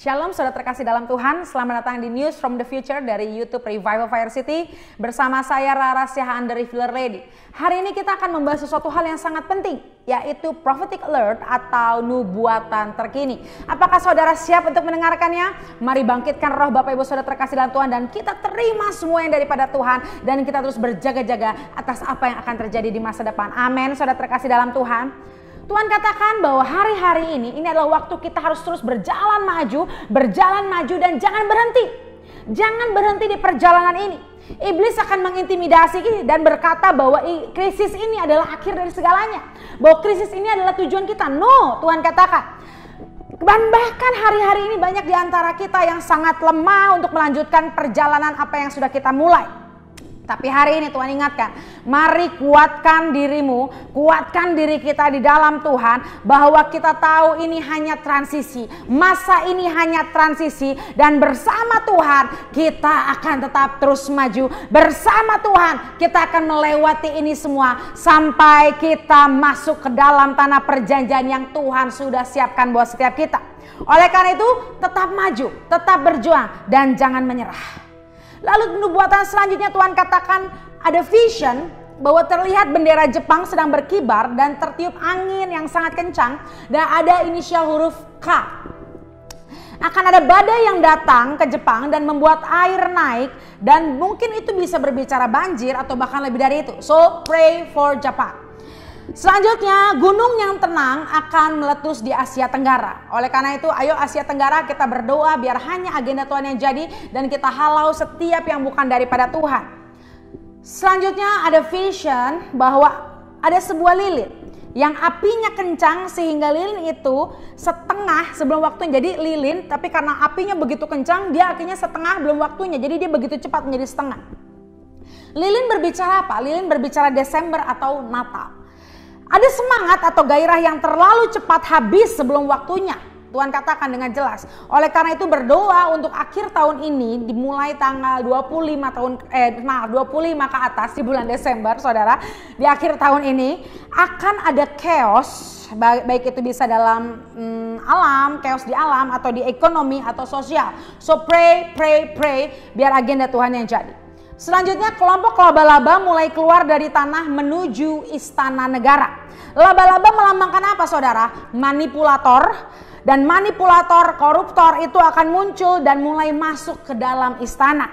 Shalom saudara terkasih dalam Tuhan, selamat datang di News from the Future dari YouTube Revival Fire City bersama saya Rara Siahaan dari Filler Lady. Hari ini kita akan membahas sesuatu hal yang sangat penting, yaitu prophetic alert atau nubuatan terkini. Apakah saudara siap untuk mendengarkannya? Mari bangkitkan roh Bapak Ibu saudara terkasih dalam Tuhan dan kita terima semua yang daripada Tuhan dan kita terus berjaga-jaga atas apa yang akan terjadi di masa depan. Amin saudara terkasih dalam Tuhan. Tuhan katakan bahwa hari-hari ini adalah waktu kita harus terus berjalan maju dan jangan berhenti. Jangan berhenti di perjalanan ini. Iblis akan mengintimidasi dan berkata bahwa krisis ini adalah akhir dari segalanya. Bahwa krisis ini adalah tujuan kita. No, Tuhan katakan. Dan bahkan hari-hari ini banyak di antara kita yang sangat lemah untuk melanjutkan perjalanan apa yang sudah kita mulai. Tapi hari ini Tuhan ingatkan, mari kuatkan dirimu, kuatkan diri kita di dalam Tuhan, bahwa kita tahu ini hanya transisi, masa ini hanya transisi, dan bersama Tuhan kita akan tetap terus maju. Bersama Tuhan kita akan melewati ini semua sampai kita masuk ke dalam tanah perjanjian yang Tuhan sudah siapkan buat setiap kita. Oleh karena itu tetap maju, tetap berjuang, dan jangan menyerah. Lalu nubuatan selanjutnya Tuhan katakan ada vision bahwa terlihat bendera Jepang sedang berkibar dan tertiup angin yang sangat kencang dan ada inisial huruf K. Akan ada badai yang datang ke Jepang dan membuat air naik dan mungkin itu bisa berbicara banjir atau bahkan lebih dari itu. So pray for Japan. Selanjutnya, gunung yang tenang akan meletus di Asia Tenggara. Oleh karena itu, ayo Asia Tenggara kita berdoa biar hanya agenda Tuhan yang jadi dan kita halau setiap yang bukan daripada Tuhan. Selanjutnya ada vision bahwa ada sebuah lilin yang apinya kencang sehingga lilin itu setengah sebelum waktunya. Jadi lilin tapi karena apinya begitu kencang dia akhirnya setengah belum waktunya. Jadi dia begitu cepat menjadi setengah. Lilin berbicara apa? Lilin berbicara Desember atau Natal. Ada semangat atau gairah yang terlalu cepat habis sebelum waktunya. Tuhan katakan dengan jelas. Oleh karena itu berdoa untuk akhir tahun ini dimulai tanggal 25 ke atas di bulan Desember, Saudara. Di akhir tahun ini akan ada chaos, baik itu bisa dalam alam, chaos di alam atau di ekonomi atau sosial. So pray biar agenda Tuhan yang jadi. Selanjutnya kelompok laba-laba mulai keluar dari tanah menuju istana negara. Laba-laba melambangkan apa saudara? Manipulator. Dan manipulator, koruptor itu akan muncul dan mulai masuk ke dalam istana.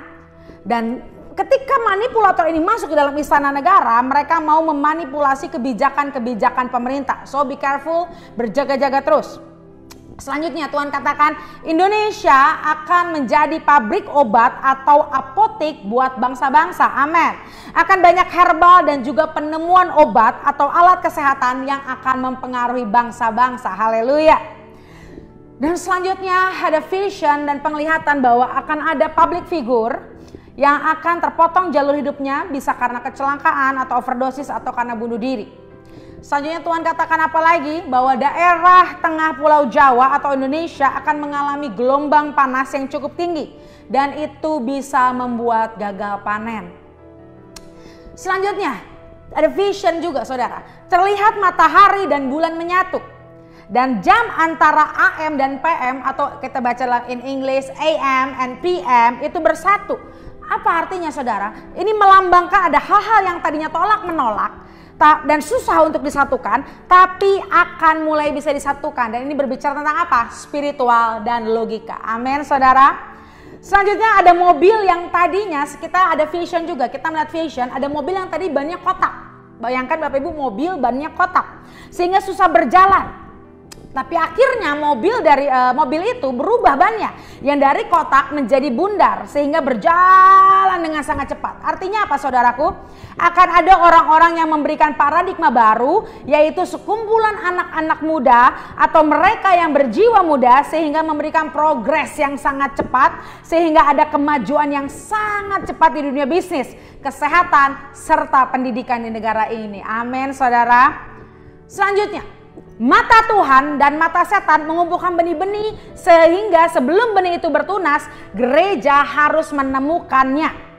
Dan ketika manipulator ini masuk ke dalam istana negara, mereka mau memanipulasi kebijakan-kebijakan pemerintah. So be careful, berjaga-jaga terus. Selanjutnya Tuhan katakan Indonesia akan menjadi pabrik obat atau apotek buat bangsa-bangsa. Amin. Akan banyak herbal dan juga penemuan obat atau alat kesehatan yang akan mempengaruhi bangsa-bangsa. Haleluya. Dan selanjutnya ada vision dan penglihatan bahwa akan ada public figure yang akan terpotong jalur hidupnya bisa karena kecelakaan atau overdosis atau karena bunuh diri. Selanjutnya Tuhan katakan apa lagi? Bahwa daerah tengah pulau Jawa atau Indonesia akan mengalami gelombang panas yang cukup tinggi. Dan itu bisa membuat gagal panen. Selanjutnya ada vision juga saudara. Terlihat matahari dan bulan menyatu. Dan jam antara AM dan PM atau kita baca dalam in English AM and PM itu bersatu. Apa artinya saudara? Ini melambangkan ada hal-hal yang tadinya tolak menolak dan susah untuk disatukan, tapi akan mulai bisa disatukan. Dan ini berbicara tentang apa? Spiritual dan logika. Amin saudara. Selanjutnya ada mobil yang tadinya kita ada vision juga. Kita melihat vision, ada mobil yang tadi bannya kotak. Bayangkan Bapak Ibu mobil bannya kotak. Sehingga susah berjalan. Tapi akhirnya mobil itu berubah bannya yang dari kotak menjadi bundar sehingga berjalan dengan sangat cepat. Artinya apa saudaraku? Akan ada orang-orang yang memberikan paradigma baru, yaitu sekumpulan anak-anak muda atau mereka yang berjiwa muda sehingga memberikan progres yang sangat cepat sehingga ada kemajuan yang sangat cepat di dunia bisnis, kesehatan serta pendidikan di negara ini. Amin saudara. Selanjutnya mata Tuhan dan mata setan mengumpulkan benih-benih sehingga sebelum benih itu bertunas, gereja harus menemukannya.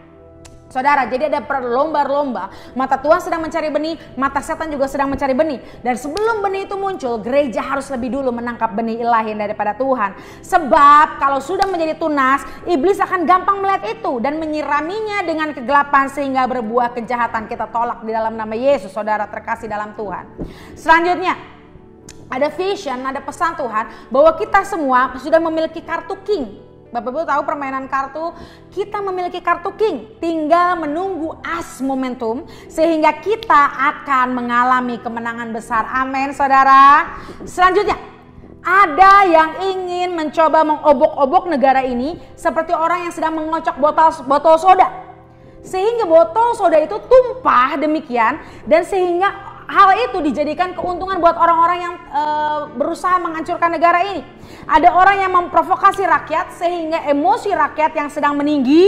Saudara, jadi ada berlomba-lomba. Mata Tuhan sedang mencari benih, mata setan juga sedang mencari benih. Dan sebelum benih itu muncul, gereja harus lebih dulu menangkap benih ilahi daripada Tuhan. Sebab kalau sudah menjadi tunas, iblis akan gampang melihat itu dan menyiraminya dengan kegelapan sehingga berbuah kejahatan. Kita tolak di dalam nama Yesus, saudara terkasih dalam Tuhan. Selanjutnya, ada vision, ada pesan Tuhan bahwa kita semua sudah memiliki kartu king. Bapak Ibu tahu permainan kartu, kita memiliki kartu king, tinggal menunggu as momentum sehingga kita akan mengalami kemenangan besar. Amin saudara. Selanjutnya, ada yang ingin mencoba mengobok-obok negara ini seperti orang yang sedang mengocok botol soda. Sehingga botol soda itu tumpah demikian dan sehingga hal itu dijadikan keuntungan buat orang-orang yang berusaha menghancurkan negara ini. Ada orang yang memprovokasi rakyat sehingga emosi rakyat yang sedang meninggi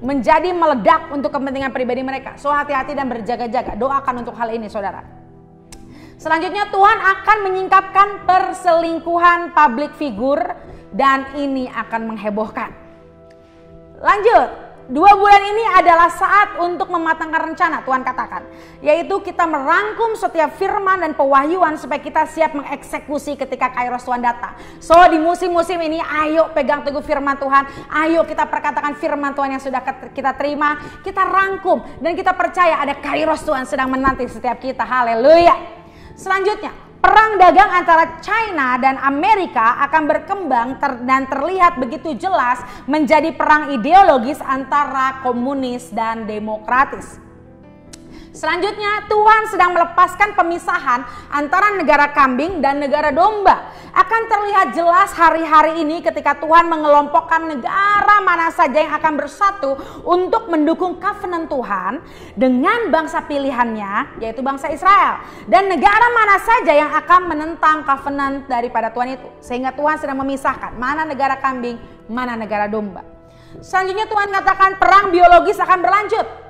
menjadi meledak untuk kepentingan pribadi mereka. So hati-hati dan berjaga-jaga. Doakan untuk hal ini saudara. Selanjutnya Tuhan akan menyingkapkan perselingkuhan public figure dan ini akan menghebohkan. Lanjut. 2 bulan ini adalah saat untuk mematangkan rencana, Tuhan katakan. Yaitu kita merangkum setiap firman dan pewahyuan supaya kita siap mengeksekusi ketika Kairos Tuhan datang. So di musim-musim ini ayo pegang teguh firman Tuhan. Ayo kita perkatakan firman Tuhan yang sudah kita terima. Kita rangkum dan kita percaya ada Kairos Tuhan sedang menanti setiap kita. Haleluya. Selanjutnya. Perang dagang antara China dan Amerika akan berkembang dan terlihat begitu jelas menjadi perang ideologis antara komunis dan demokratis. Selanjutnya Tuhan sedang melepaskan pemisahan antara negara kambing dan negara domba. Akan terlihat jelas hari-hari ini ketika Tuhan mengelompokkan negara mana saja yang akan bersatu untuk mendukung covenant Tuhan dengan bangsa pilihannya yaitu bangsa Israel. Dan negara mana saja yang akan menentang covenant daripada Tuhan itu. Sehingga Tuhan sedang memisahkan mana negara kambing, mana negara domba. Selanjutnya Tuhan katakan perang biologis akan berlanjut.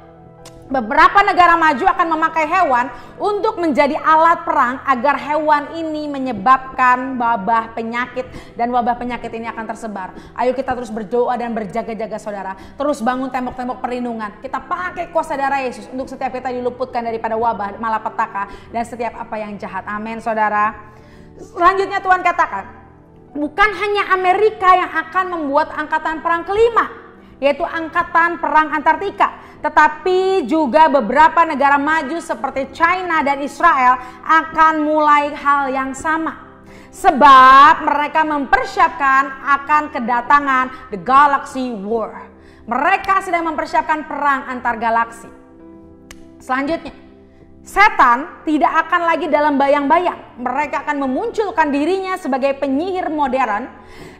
Beberapa negara maju akan memakai hewan untuk menjadi alat perang agar hewan ini menyebabkan wabah penyakit dan wabah penyakit ini akan tersebar. Ayo kita terus berdoa dan berjaga-jaga saudara. Terus bangun tembok-tembok perlindungan. Kita pakai kuasa darah Yesus untuk setiap kita diluputkan daripada wabah, malapetaka dan setiap apa yang jahat. Amin saudara. Selanjutnya Tuhan katakan, bukan hanya Amerika yang akan membuat angkatan perang kelima, yaitu angkatan perang Antartika, tetapi juga beberapa negara maju seperti China dan Israel akan mulai hal yang sama. Sebab mereka mempersiapkan akan kedatangan the galaxy war. Mereka sedang mempersiapkan perang antar galaksi. Selanjutnya, setan tidak akan lagi dalam bayang-bayang. Mereka akan memunculkan dirinya sebagai penyihir modern.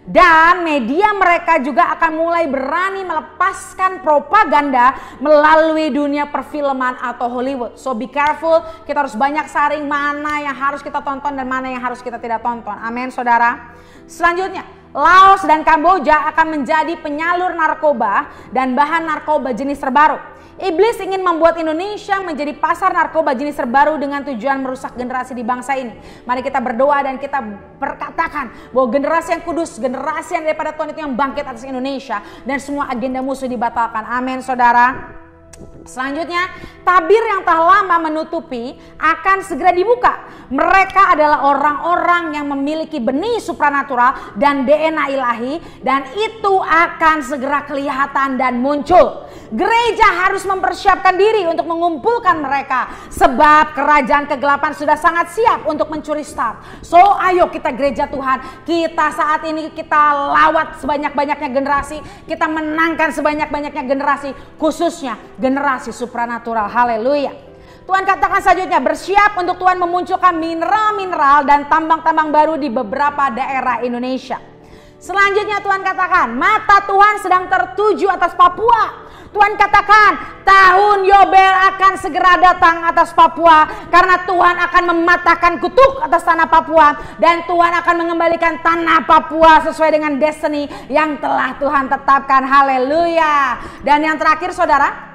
Dan media mereka juga akan mulai berani melepaskan propaganda melalui dunia perfilman atau Hollywood. So be careful, kita harus banyak saring mana yang harus kita tonton dan mana yang harus kita tidak tonton. Amin saudara. Selanjutnya, Laos dan Kamboja akan menjadi penyalur narkoba dan bahan narkoba jenis terbaru. Iblis ingin membuat Indonesia menjadi pasar narkoba jenis terbaru dengan tujuan merusak generasi di bangsa ini. Mari kita berdoa dan kita berkatakan bahwa generasi yang kudus, generasi yang daripada Tuhan itu yang bangkit atas Indonesia dan semua agenda musuh dibatalkan. Amin saudara. Selanjutnya, tabir yang telah lama menutupi akan segera dibuka. Mereka adalah orang-orang yang memiliki benih supranatural dan DNA ilahi dan itu akan segera kelihatan dan muncul. Gereja harus mempersiapkan diri untuk mengumpulkan mereka sebab kerajaan kegelapan sudah sangat siap untuk mencuri start. So ayo kita gereja Tuhan, kita saat ini kita lawat sebanyak-banyaknya generasi, kita menangkan sebanyak-banyaknya generasi, khususnya generasi supranatural. Haleluya. Tuhan katakan selanjutnya, bersiap untuk Tuhan memunculkan mineral-mineral dan tambang-tambang baru di beberapa daerah Indonesia. Selanjutnya Tuhan katakan, mata Tuhan sedang tertuju atas Papua. Tuhan katakan, tahun Yobel akan segera datang atas Papua karena Tuhan akan mematahkan kutuk atas tanah Papua dan Tuhan akan mengembalikan tanah Papua sesuai dengan destiny yang telah Tuhan tetapkan. Haleluya. Dan yang terakhir saudara,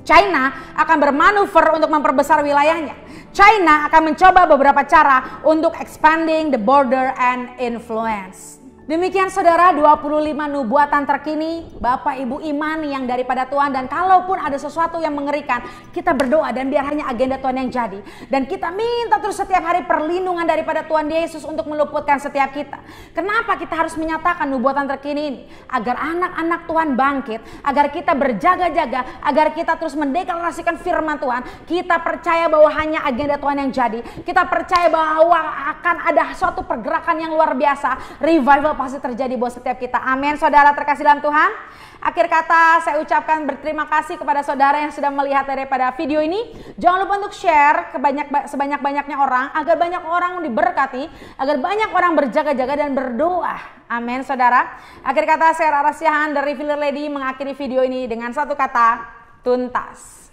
China akan bermanuver untuk memperbesar wilayahnya. China akan mencoba beberapa cara untuk expanding the border and influence. Demikian saudara 25 nubuatan terkini Bapak Ibu iman yang daripada Tuhan. Dan kalaupun ada sesuatu yang mengerikan, kita berdoa dan biar hanya agenda Tuhan yang jadi. Dan kita minta terus setiap hari perlindungan daripada Tuhan Yesus untuk meluputkan setiap kita. Kenapa kita harus menyatakan nubuatan terkini ini? Agar anak-anak Tuhan bangkit, agar kita berjaga-jaga, agar kita terus mendeklarasikan firman Tuhan. Kita percaya bahwa hanya agenda Tuhan yang jadi. Kita percaya bahwa akan ada suatu pergerakan yang luar biasa. Revival pasti terjadi buat setiap kita. Amin. Saudara terkasih dalam Tuhan, akhir kata saya ucapkan berterima kasih kepada saudara yang sudah melihat daripada video ini. Jangan lupa untuk share ke sebanyak-banyaknya orang, agar banyak orang diberkati, agar banyak orang berjaga-jaga dan berdoa. Amin saudara. Akhir kata saya Rara Siahaan dari Filler Lady mengakhiri video ini dengan satu kata, tuntas.